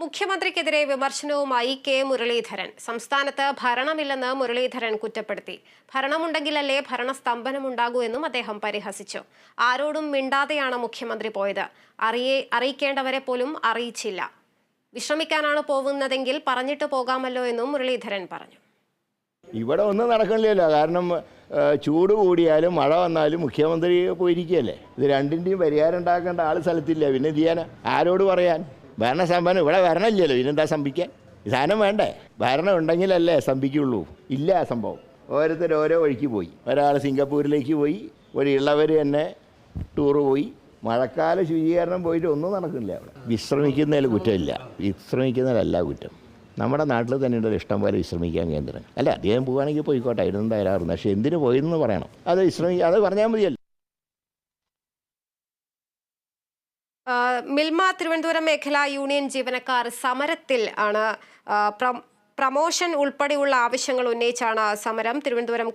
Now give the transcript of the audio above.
മുഖ്യമന്ത്രിക്കെതിരെ വിമർശനവുമായി കെ മുരളീധരൻ. സംസ്ഥാനത്ത് ഭരണമില്ലെന്ന് മുരളീധരൻ കുറ്റപ്പെടുത്തി. ഭരണമുണ്ടെങ്കിലല്ലേ ഭരണസ്തംഭനമുണ്ടാകൂ എന്നും അദ്ദേഹം പരിഹസിച്ചു. ആരോടും മിണ്ടാതെയാണ് മുഖ്യമന്ത്രി പോയത്. അറിയിക്കേണ്ടവരെ പോലും അറിയിച്ചില്ല. വിശ്രമിക്കാനാണ് പോകുന്നതെങ്കിൽ പറഞ്ഞിട്ട് പോകാമല്ലോ എന്നും മുരളീധരൻ പറഞ്ഞു. ഇവിടെ ഒന്നും നടക്കണില്ലല്ലോ. കാരണം ചൂട് കൂടിയാലും മഴ വന്നാലും മുഖ്യമന്ത്രി പോയിരിക്കുകയല്ലേ. ഇത് രണ്ടിൻ്റെയും പരിഹാരം ഉണ്ടാക്കേണ്ട ആൾ സ്ഥലത്തില്ല. പിന്നെ എന്ത് ചെയ്യാൻ? ആരോട് പറയാൻ? ഭരണസമ്പന്നം ഇവിടെ ഭരണമില്ലല്ലോ. ഇതിനെന്താ സംഭവിക്കാൻ? സാധനം വേണ്ടേ? ഭരണം ഉണ്ടെങ്കിലല്ലേ സംഭവിക്കുള്ളൂ. ഇല്ല ആ സംഭവം. ഓരോരുത്തർ ഓരോ വഴിക്ക് പോയി. ഒരാൾ സിംഗപ്പൂരിലേക്ക് പോയി, വഴിയുള്ളവർ തന്നെ ടൂറ് പോയി. മഴക്കാല ശുചീകരണം പോയിട്ട് ഒന്നും നടക്കുന്നില്ല. അവിടെ വിശ്രമിക്കുന്നതിൽ കുറ്റമില്ല. വിശ്രമിക്കുന്നതിലല്ല കുറ്റം. നമ്മുടെ നാട്ടിൽ തന്നെ ഉണ്ടല്ലോ ഇഷ്ടംപോലെ വിശ്രമിക്കാൻ കേന്ദ്രം. അല്ല, അദ്ദേഹം പോവുകയാണെങ്കിൽ പോയിക്കോട്ടെ, അതിനൊന്നും തയ്യാറാറുണ്ട്. പക്ഷേ എന്തിനു പോയെന്ന് പറയണം. അത് അത് പറഞ്ഞാൽ മതിയല്ലോ. മിൽമ തിരുവനന്തപുരം മേഖലാ യൂണിയൻ ജീവനക്കാർ സമരത്തിൽ ആണ്. പ്രമോഷൻ ഉൾപ്പെടെയുള്ള ആവശ്യങ്ങൾ ഉന്നയിച്ചാണ് സമരം. തിരുവനന്തപുരം